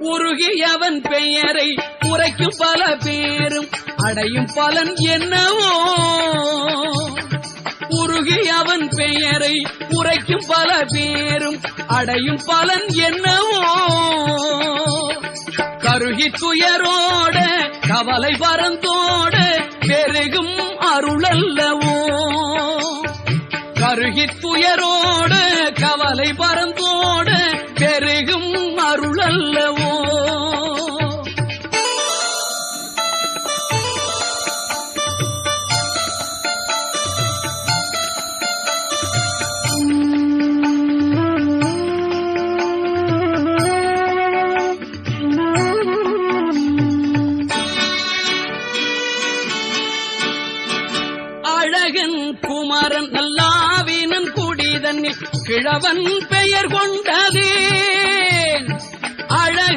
உருகியவன் பெயரை உரைக்கும் பல பேரும் அடையும் பலன் என்னவோ உருகியவன் பெயரை உரைக்கும் பல பேரும் அடையும் பலன் என்னவோ கருகி துயரோட கவலை பரந்தோட பெருகும் அருளல்லவோ கருகி துயரோட கவலை பரந்தோட பெருகும் அருளல்லவோ அழகன் குமரன் நல்லாவினன் குடிதன்னில் கிழவன் பெயர் கொண்டது